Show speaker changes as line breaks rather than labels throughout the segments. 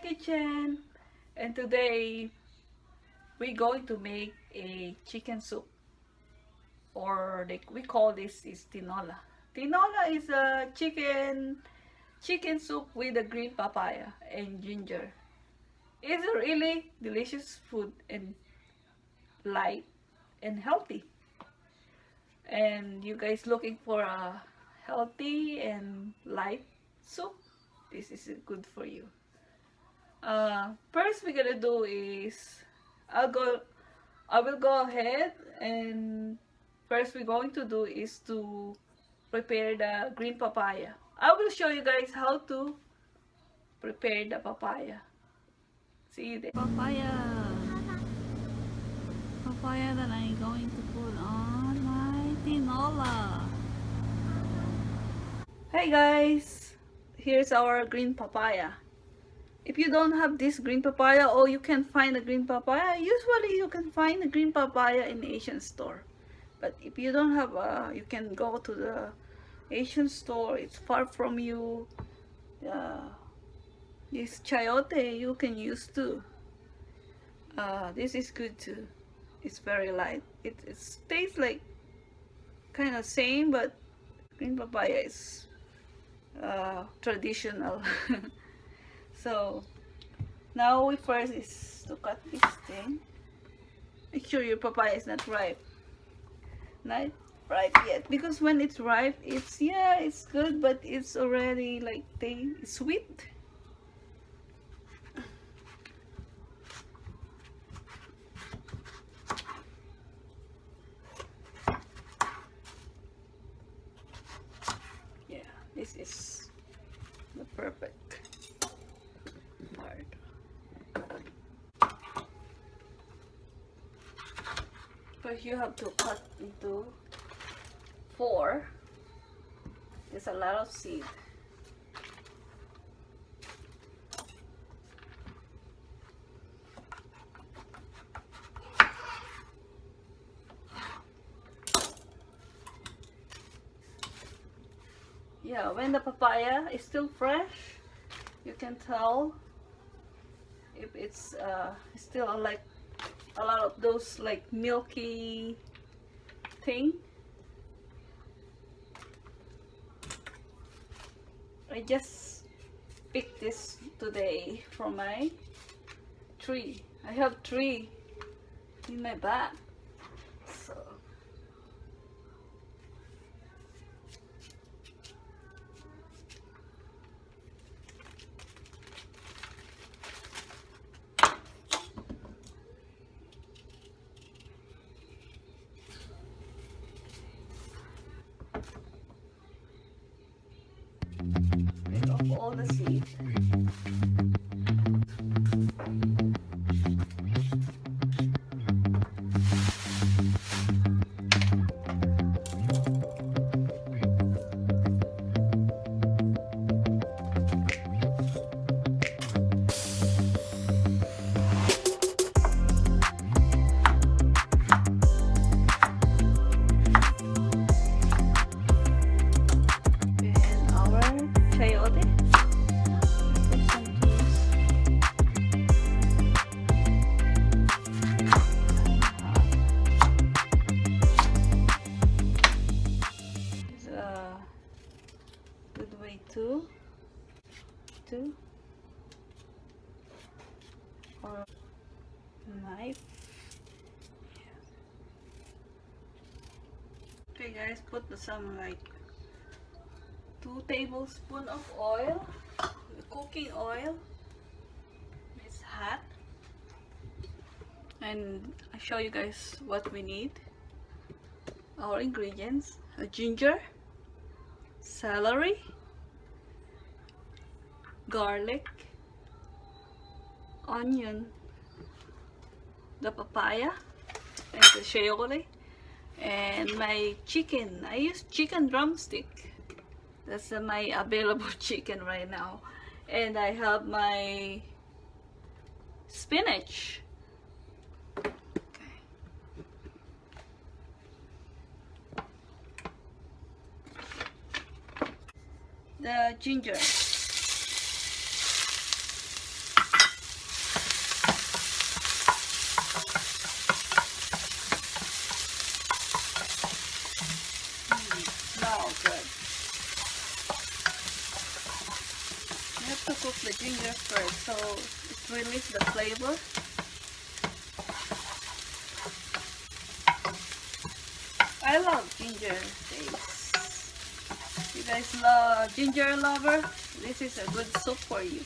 kitchen, and today we're going to make a chicken soup, or we call this is tinola. Tinola is a chicken soup with a green papaya and ginger. It's a really delicious food and light and healthy. And you guys looking for a healthy and light soup, this is good for you. First we're gonna do is I will go ahead, and first we're going to do is to prepare the green papaya. I will show you guys how to prepare the papaya. See you there. Papaya that I'm going to put on my tinola. Hey guys, here's our green papaya. If you don't have this green papaya, or you can find a green papaya, usually you can find a green papaya in the Asian store. But if you don't have you can go to the Asian store. It's far from you. This chayote you can use too. This is good too. It's very light. It tastes like kind of same, but green papaya is traditional. So now we first is to cut this thing. Make sure your papaya is not ripe. Not ripe yet, because when it's ripe, it's good, but it's already like it's sweet. Yeah, this is the perfect part. First you have to cut into 4. There's a lot of seed. Yeah, when the papaya is still fresh, you can tell if it's still like a lot of those like milky thing. I just picked this today from my tree. I have 3 in my bag. So take off all the seed. And our chayote. Put some tools. It's a good way to or knife. Okay guys, put some like 2 tablespoons of oil, cooking oil. It's hot, and I show you guys what we need. Our ingredients: ginger, celery, garlic, onion, the papaya, and the shayote, and my chicken. I use chicken drumstick. That's my available chicken right now. And I have my spinach. Okay. The ginger. Oh, good. You have to cook the ginger first so it releases the flavor. I love ginger taste. You guys love ginger lover? This is a good soup for you.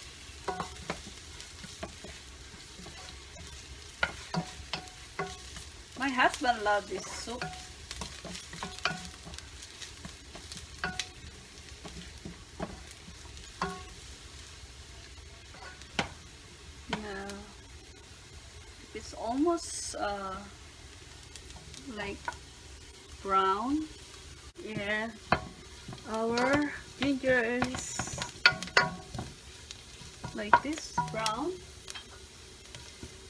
My husband loves this soup. Now, it's almost like brown. Yeah, our ginger is like this, brown.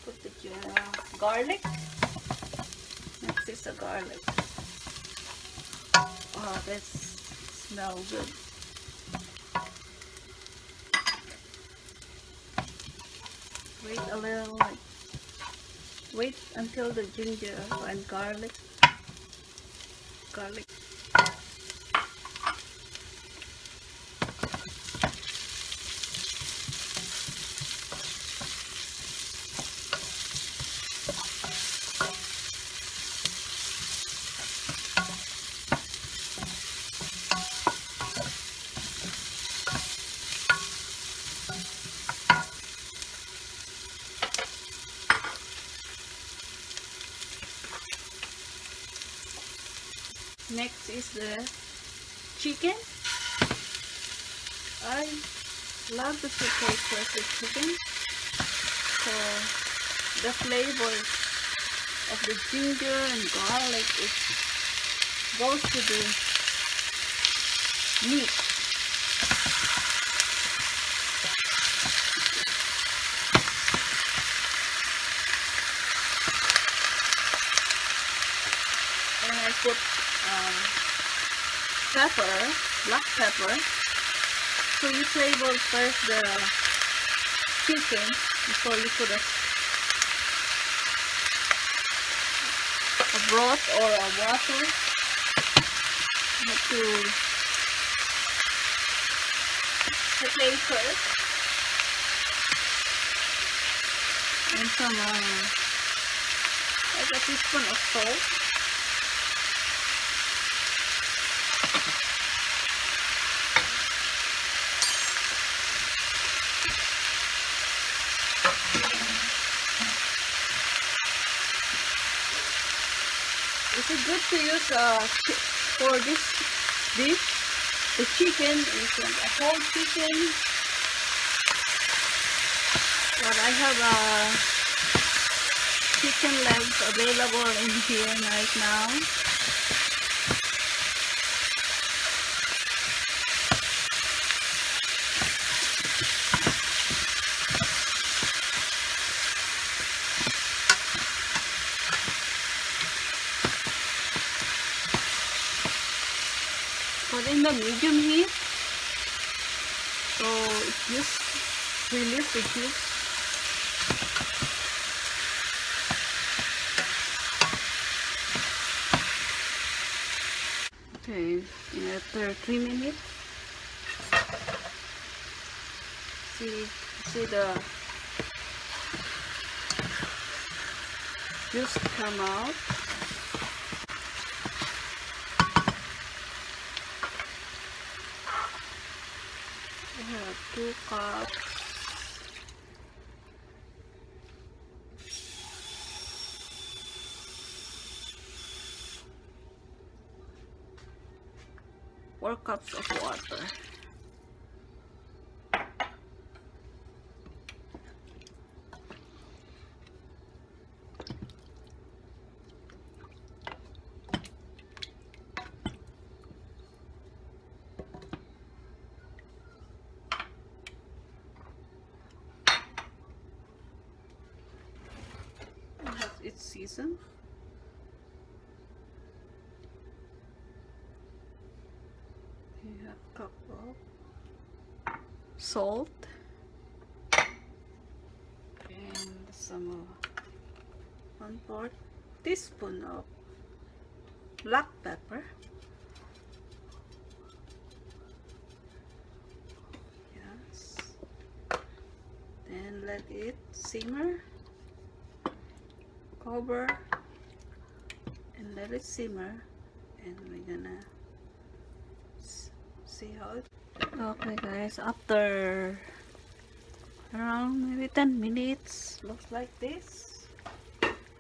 Put the garlic. Next is the garlic. Oh, that smells good. Wait a little, wait until the ginger and garlic. Next is the chicken. I love to saute first the chicken, so the flavor of the ginger and garlic goes to the meat. And I put pepper, black pepper. So you flavor first the chicken before you put a broth or a water. You have to saute first. And some like a teaspoon of salt. It's good to use for this dish. The chicken is a whole chicken, but I have chicken legs available in here right now. Put in the medium heat, so it just release the juice. Okay, after 3 minutes, see the juice come out. We have 2 cups. Four cups of water. It's seasoned. You have a cup of salt and some 1/4 teaspoon of black pepper. it simmer, cover, and let it simmer, and we're gonna see how it. Okay guys, after around maybe 10 minutes, looks like this.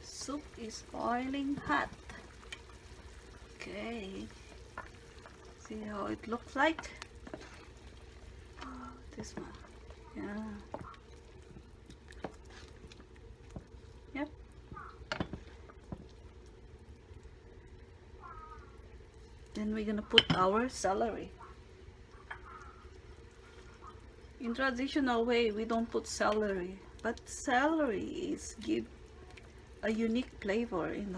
Soup is boiling hot. Okay, see how it looks like. This one, yeah, yep. Then we're gonna put our celery. In traditional way, we don't put celery, but celery is give a unique flavor in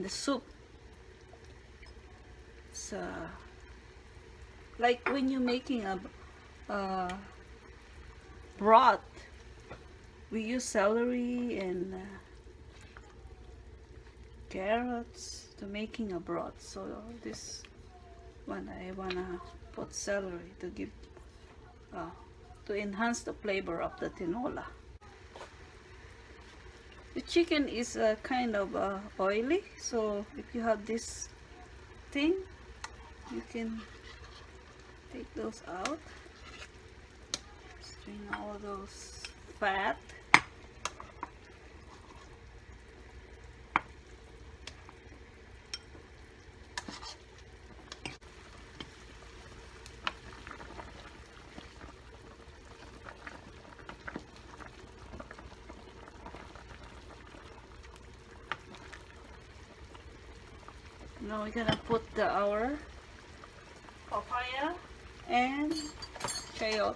the soup. It's like when you're making a broth, we use celery and carrots to making a broth. So this one I wanna put celery to give to enhance the flavor of the tinola. The chicken is kind of oily, so if you have this thing, you can take those out, strain all those fat. Now we're gonna put our papaya and chayote.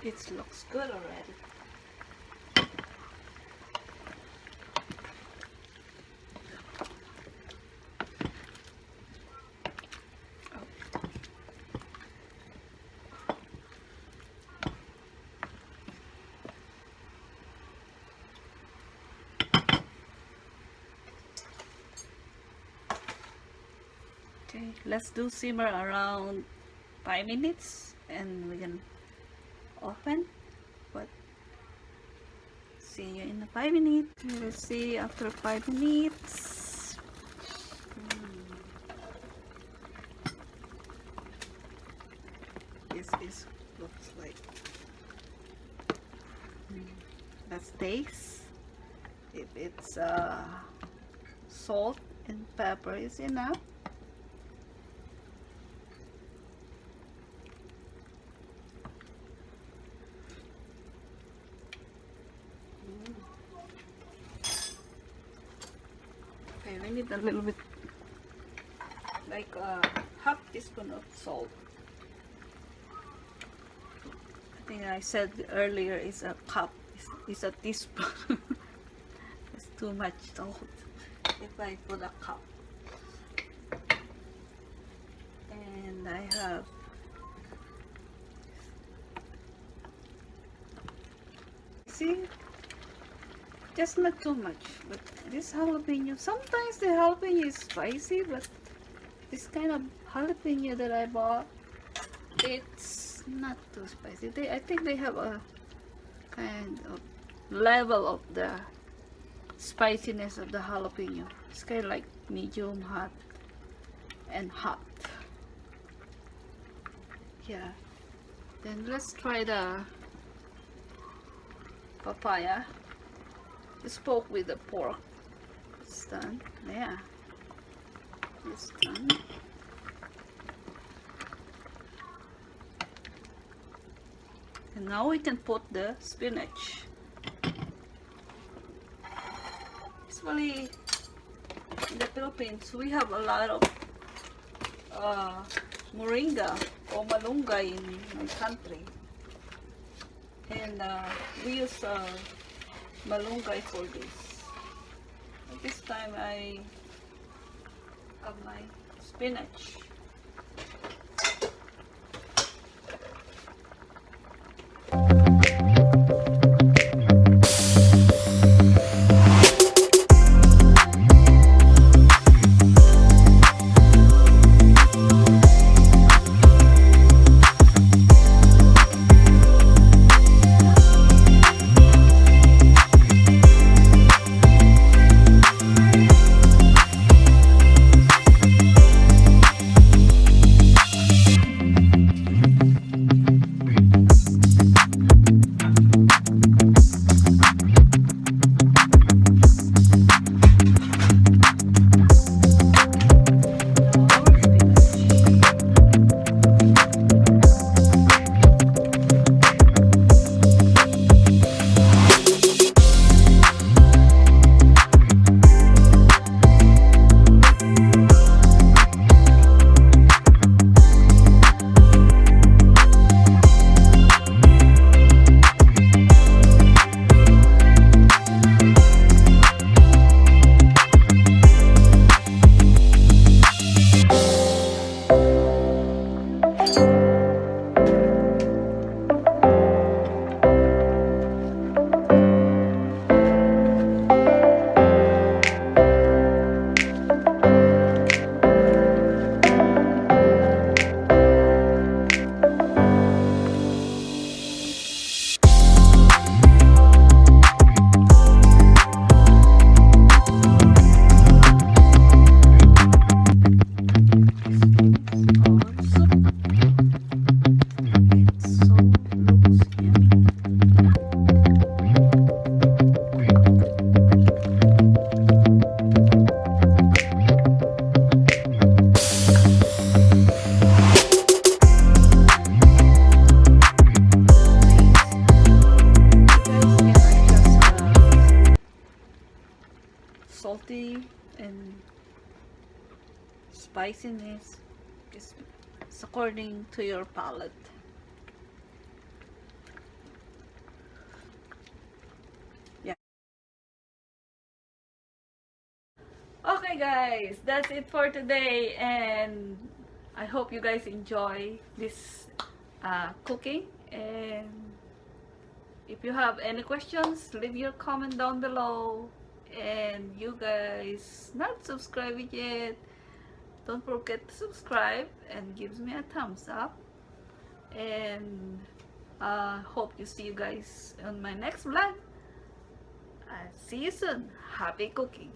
It looks good already. Okay, let's do simmer around 5 minutes and we can open. But see you in 5 minutes. Let's see after 5 minutes. This looks like. Let's taste if it's salt and pepper is enough. Okay, we need a little bit, like half teaspoon of salt. I think I said earlier is a cup, is a teaspoon. It's too much salt if I put a cup. And I have see, just not too much, but this jalapeno, sometimes the jalapeno is spicy, but this kind of jalapeno that I bought, it's not too spicy. I think they have a kind of level of the spiciness of the jalapeno. It's kind of like medium hot and hot. Yeah. Then let's try the papaya. Just poke with the pork. It's done. Yeah. It's done. And now we can put the spinach. Usually in the Philippines we have a lot of moringa or malunggay in my country. And we use malunggay for this. At this time I have my spinach. spiciness. It's according to your palate. Yeah. Okay guys, that's it for today, and I hope you guys enjoy this cooking. And if you have any questions, leave your comment down below. And you guys not subscribed yet, don't forget to subscribe and gives me a thumbs up. And hope you see you guys on my next vlog. See you soon. Happy cooking.